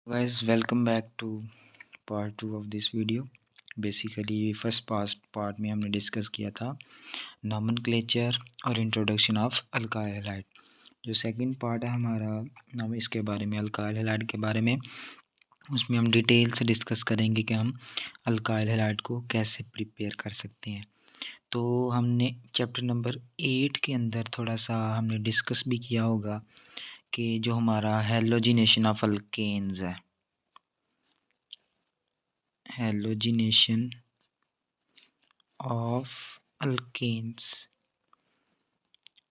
Guys, welcome back to part 2 of this video. Basically first part में हमने discuss किया था नॉमेनक्लेचर और इंट्रोडक्शन ऑफ अल्काइल हैलाइड। जो सेकंड पार्ट है हमारा नाम इसके बारे में, अल्काइल हैलाइड के बारे में, उसमें हम डिटेल से डिस्कस करेंगे कि हम अल्काइल हैलाइड को कैसे प्रिपेयर कर सकते हैं। तो हमने चैप्टर नंबर 8 के अंदर थोड़ा सा हमने डिस्कस भी किया होगा कि जो हमारा हैलोजिनेशन ऑफ अल्केन्स है, हैलोजिनेशन ऑफ अल्केन्स,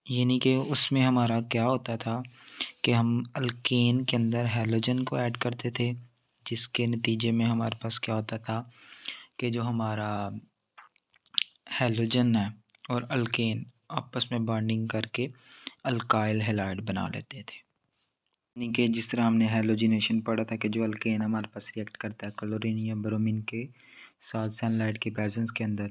यानी कि उसमें हमारा क्या होता था कि हम अल्केन के अंदर हैलोजन को ऐड करते थे, जिसके नतीजे में हमारे पास क्या होता था कि जो हमारा हैलोजन है और अल्केन आपस में बॉन्डिंग करके अल्काइल हैलाइड बना लेते थे। यानी कि जिस तरह हमने हैलोजिनेशन पढ़ा था कि जो अल्केन हमारे पास रिएक्ट करता है क्लोरीन या ब्रोमीन के साथ सनलाइट के प्रेजेंस के अंदर,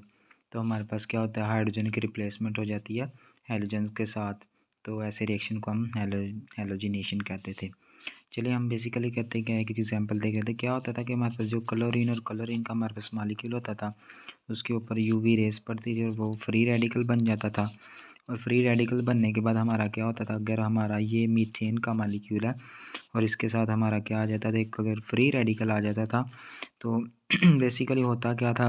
तो हमारे पास क्या होता है, हाइड्रोजन की रिप्लेसमेंट हो जाती है हैलोजन के साथ। तो ऐसे रिएक्शन को हम हैलोजिनेशन कहते थे। चलिए हम बेसिकली कहते हैं क्या, एक एग्जांपल देख लेते हैं। क्या होता था कि हमारे पास जो क्लोरीन और क्लोरीन का हमारे पास मॉलिक्यूल होता था, उसके ऊपर यूवी रेस पड़ती थी और वो फ्री रेडिकल बन जाता था। और फ्री रेडिकल बनने के बाद हमारा क्या होता था, अगर हमारा ये मीथेन का मॉलिक्यूल है और इसके साथ हमारा क्या आ जाता था, एक अगर फ्री रेडिकल आ जाता था तो बेसिकली होता क्या था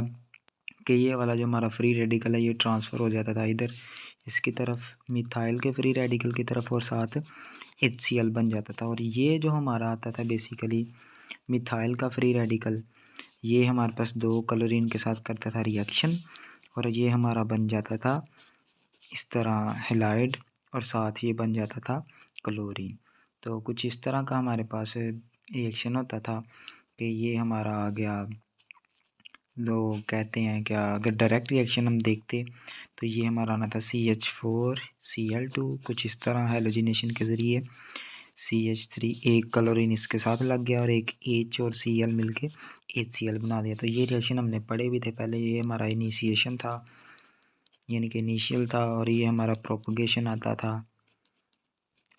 कि ये वाला जो हमारा फ्री रेडिकल है ये ट्रांसफ़र हो जाता था इधर इसकी तरफ, मिथाइल के फ्री रेडिकल की तरफ, और साथ HCl बन जाता था। और ये जो हमारा आता था बेसिकली मिथाइल का फ्री रेडिकल, ये हमारे पास दो क्लोरीन के साथ करता था रिएक्शन और ये हमारा बन जाता था इस तरह हैलाइड, और साथ ही बन जाता था क्लोरीन। तो कुछ इस तरह का हमारे पास रिएक्शन होता था कि ये हमारा आ गया, लोग कहते हैं क्या, अगर डायरेक्ट रिएक्शन हम देखते तो ये हमारा आना था CH4Cl2, कुछ इस तरह हैलोजिनेशन के ज़रिए CH3, एक क्लोरीन इसके साथ लग गया और एक H और Cl मिलके HCl बना दिया। तो ये रिएक्शन हमने पढ़े भी थे पहले। ये हमारा इनिशिएशन था, यानी कि इनिशियल था, और ये हमारा प्रोपगेशन आता था,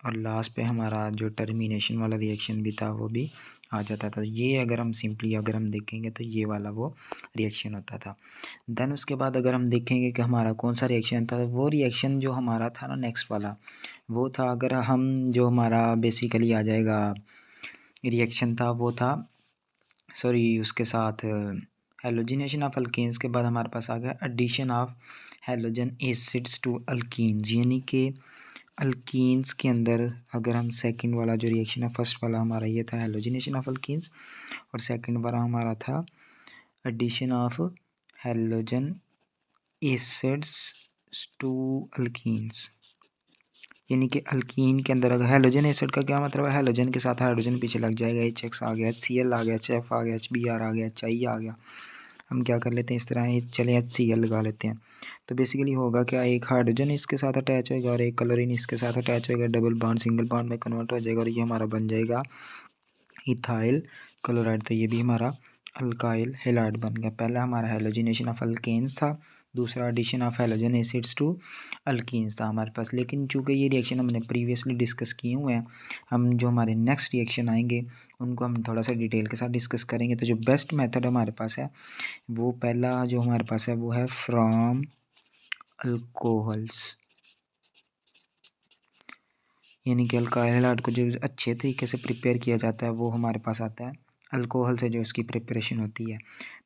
और लास्ट पे हमारा जो टर्मिनेशन वाला रिएक्शन भी था वो भी आ जाता था। ये अगर हम सिंपली अगर हम देखेंगे तो ये वाला वो रिएक्शन होता था। देन उसके बाद अगर हम देखेंगे कि हमारा कौन सा रिएक्शन था, वो रिएक्शन जो हमारा था ना नेक्स्ट वाला, वो था, अगर हम जो हमारा बेसिकली आ जाएगा रिएक्शन था वो था, सॉरी, उसके साथ हैलोजिनेशन ऑफ अल्केन्स के बाद हमारे पास आ गया addition of halogen acids to alkenes, यानी कि अल्कीन्स के अंदर अगर हम सेकंड वाला जो रिएक्शन है, फर्स्ट वाला हमारा ये था हैलोजिनेशन ऑफ अल्कीन्स और सेकंड वाला हमारा था addition of halogen acids to alkenes, यानी कि अल्कीन के अंदर अगर हैलोजन एसिड का क्या मतलब है, हैलोजन के साथ हाइड्रोजन पीछे लग जाएगा, HX आ गया, HCl आ गया, HF आ गया, HBr आ गया, HI आ गया। हम क्या कर लेते हैं इस तरह, चले HCl लगा लेते हैं। तो बेसिकली होगा क्या, एक हाइड्रोजन इसके साथ अटैच होएगा और एक क्लोरीन इसके साथ अटैच होएगा, डबल बॉन्ड सिंगल बॉन्ड में कन्वर्ट हो जाएगा और ये हमारा बन जाएगा इथाइल क्लोराइड। तो ये भी हमारा अल्काइल हैलाइड बन गया। पहला हमारा हैलोजिनेशन ऑफ अल्केन्स था, दूसरा addition of halogen acids to alkenes था हमारे पास। लेकिन चूँकि ये रिएक्शन हमने प्रीवियसली डिस्कस किए हुए हैं, हम जो हमारे नेक्स्ट रिएक्शन आएंगे उनको हम थोड़ा सा डिटेल के साथ डिस्कस करेंगे। तो जो बेस्ट मेथड हमारे पास है वो पहला जो हमारे पास है वो है फ्रॉम अल्कोहल्स, यानी कि अल्काइल हैलाइड को जो अच्छे तरीके से प्रिपेयर किया जाता है वो हमारे पास आता है अल्कोहल से, जो इसकी प्रिपरेशन होती है।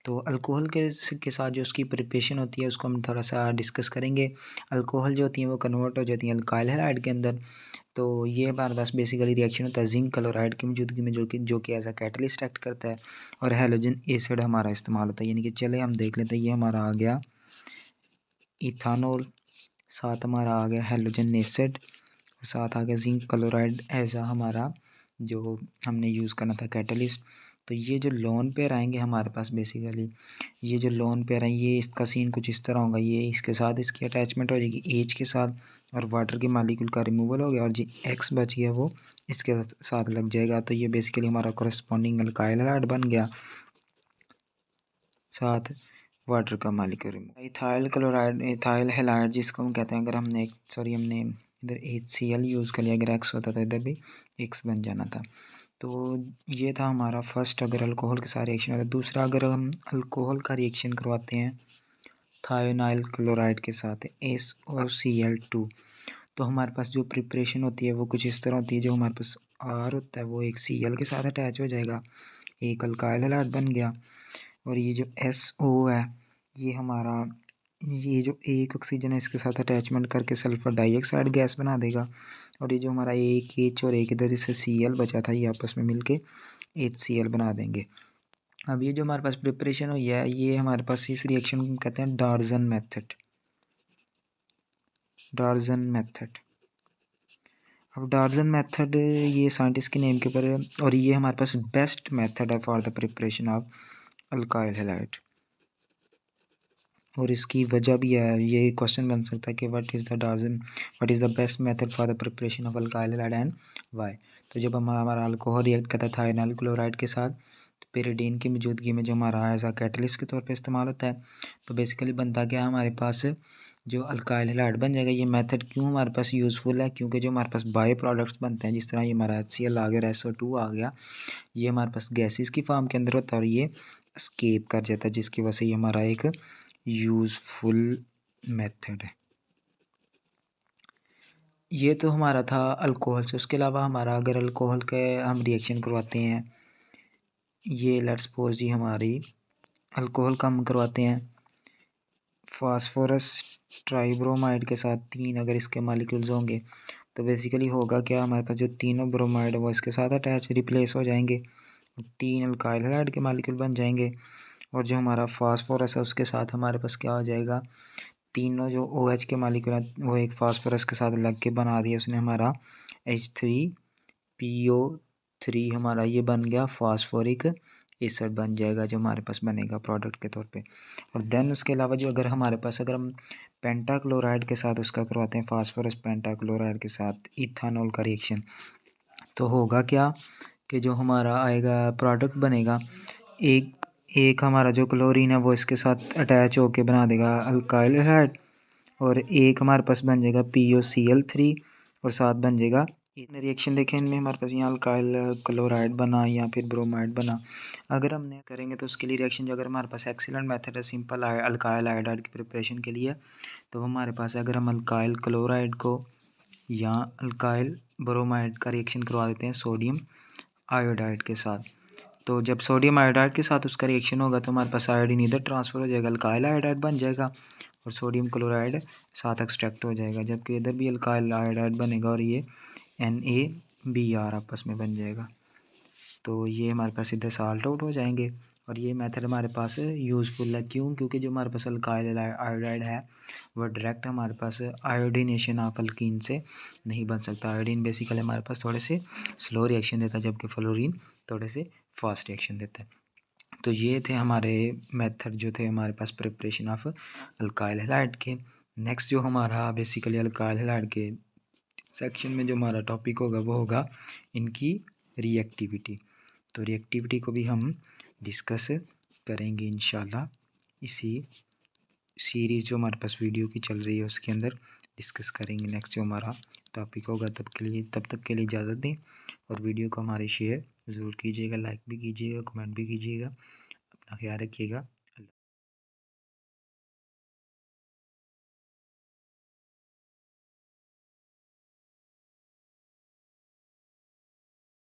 तो अल्कोहल के साथ जो उसकी प्रिपरेशन होती है उसको हम थोड़ा सा डिस्कस करेंगे। अल्कोहल जो होती हैं वो कन्वर्ट हो जाती हैं अल्काइल हैलाइड के अंदर। तो ये हमारे पास बेसिकली रिएक्शन होता है जिंक क्लोराइड की मौजूदगी में, जो कि एज अ कैटलिस्ट एक्ट करता है, और हैलोजन एसिड हमारा इस्तेमाल होता है। यानी कि चले हम देख लेते हैं, ये हमारा आ गया इथानॉल, साथ हमारा आ गया हैलोजन एसिड, और साथ आ गया जिंक क्लोराइड एज आ हमारा जो हमने यूज़ करना था कैटलिस्ट। तो ये जो लोन पेयर आएंगे हमारे पास, बेसिकली ये जो लोन पेयर है ये इसका सीन कुछ इस तरह होगा, ये इसके साथ इसकी अटैचमेंट हो जाएगी H के साथ, और वाटर के मालिक्यूल का रिमूवल हो गया, और जो X बच गया वो इसके साथ लग जाएगा। तो ये बेसिकली हमारा कोरस्पॉन्डिंग अल्काइल हैलाइड बन गया, साथ वाटर का molecule remove. Ethyl chloride, ethyl halide जिसको हम कहते हैं, अगर हमने हमने इधर HCl यूज़ कर लिया, अगर X होता तो इधर भी X बन जाना था। तो ये था हमारा फर्स्ट, अगर अल्कोहल के साथ रिएक्शन होता है। दूसरा, अगर हम अल्कोहल का रिएक्शन करवाते हैं थायोनाइल क्लोराइड के साथ SOCl2, तो हमारे पास जो प्रिपरेशन होती है वो कुछ इस तरह होती है। जो हमारे पास R होता है वो एक Cl के साथ अटैच हो जाएगा, एक अल्काइल हैलाइड बन गया। और ये जो SO है ये हमारा, ये जो एक ऑक्सीजन है इसके साथ अटैचमेंट करके सल्फर डाइऑक्साइड गैस बना देगा। और ये जो हमारा एक H और एक इधर से Cl बचा था ये आपस में मिलके HCl बना देंगे। अब ये जो हमारे पास प्रिपरेशन हुई है ये हमारे पास इस रिएक्शन को कहते हैं डार्जन मेथड। डार्जन मेथड, अब डार्जन मेथड ये साइंटिस्ट के नेम के ऊपर है, और ये हमारे पास बेस्ट मेथड है for the preparation of alkyl halide. और इसकी वजह भी है, ये क्वेश्चन बन सकता है कि what is the best method for the preparation of alkyl halide and why. तो जब हमारा अल्कोहल रिएक्ट करता है थायोनाइल क्लोराइड के साथ, पेरिडीन की मौजूदगी में जो हमारा एज आ कैटलिस्ट के तौर पे इस्तेमाल होता है, तो बेसिकली बनता क्या हमारे पास जो अल्काइल हैलाइड बन जाएगा। ये मेथड क्यों हमारे पास यूज़फुल है, क्योंकि जो हमारे पास बाय प्रोडक्ट्स बनते हैं, जिस तरह ये हमारा HCl आ गया, SO2 आ गया, ये हमारे पास गैसेस की फॉर्म के अंदर होता है और ये एस्केप कर जाता है, जिसकी वजह से ये हमारा एक यूज़फुल मेथड है। ये तो हमारा था अल्कोहल से। उसके अलावा हमारा अगर अल्कोहल के हम रिएक्शन करवाते हैं, ये लेट्स सपोज जी हमारी अल्कोहल का हम करवाते हैं फास्फोरस ट्राइब्रोमाइड के साथ 3 अगर इसके मालिक्यूल्स होंगे, तो बेसिकली होगा क्या, हमारे पास जो तीनों ब्रोमाइड है वो इसके साथ अटैच रिप्लेस हो जाएंगे, 3 अल्काइल हैलाइड के मालिक्यूल बन जाएंगे। और जो हमारा फास्फोरस है उसके साथ हमारे पास क्या हो जाएगा, तीनों जो OH के मालिक्यूल हैं वो एक फास्फोरस के साथ लग के बना दिया उसने, हमारा H3PO3 हमारा ये बन गया फास्फोरिक एसिड बन जाएगा, जो हमारे पास बनेगा प्रोडक्ट के तौर पे। और देन उसके अलावा जो अगर हमारे पास अगर हम पेंटाक्लोराइड के साथ उसका करवाते हैं फास्फोरस पेंटाक्लोराइड के साथ इथानॉल का रिएक्शन, तो होगा क्या कि जो हमारा आएगा प्रोडक्ट बनेगा, एक एक हमारा जो क्लोरीन है वो इसके साथ अटैच होके बना देगा अल्काइल हैलाइड, और एक हमारे पास बन जाएगा POCl3 और साथ बन जाएगा। रिएक्शन देखें इनमें हमारे पास यहाँ अल्काइल क्लोराइड बना या फिर ब्रोमाइड बना। अगर हमने करेंगे तो उसके लिए रिएक्शन जो अगर हमारे पास एक्सीलेंट मेथड है सिंपल अल्काइल आयोडाइड की प्रिपरेशन के लिए, तो हमारे पास अगर हम अल्काइल क्लोराइड को या अल्काइल ब्रोमाइड का रिएक्शन करवा देते हैं सोडियम आयोडाइड के साथ, तो जब सोडियम आयोडाइड के साथ उसका रिएक्शन होगा तो हमारे पास आयोडीन इधर ट्रांसफ़र हो जाएगा, अल्काइल आयोडाइड बन जाएगा और सोडियम क्लोराइड साथ एक्सट्रैक्ट हो जाएगा, जबकि इधर भी अल्काइल आयोडाइड बनेगा और ये NaBr आपस में बन जाएगा। तो ये हमारे पास सीधे साल्ट आउट हो जाएंगे। और ये मेथड हमारे पास यूज़फुल है, क्यों, क्योंकि जो हमारे पास अल्काइल आयोडाइड है वो डायरेक्ट हमारे पास आयोडीनेशन ऑफ अल्कीन से नहीं बन सकता। आयोडीन बेसिकली हमारे पास थोड़े से स्लो रिएक्शन देता है, जबकि फ्लोरीन थोड़े से फास्ट रिएक्शन देता है। तो ये थे हमारे मेथड जो थे हमारे पास प्रिपरेशन ऑफ अल्काइल हैलाइड के। नेक्स्ट जो हमारा बेसिकली अल्काइल हैलाइड के सेक्शन में जो हमारा टॉपिक होगा वो होगा इनकी रिएक्टिविटी। तो रिएक्टिविटी को भी हम डिस्कस करेंगे इंशाल्लाह, इसी सीरीज़ जो हमारे पास वीडियो की चल रही है उसके अंदर डिस्कस करेंगे नेक्स्ट जो हमारा टॉपिक होगा। तब तक के लिए इजाज़त दें, और वीडियो को हमारे शेयर ज़रूर कीजिएगा, लाइक भी कीजिएगा, कमेंट भी कीजिएगा। अपना ख्याल रखिएगा।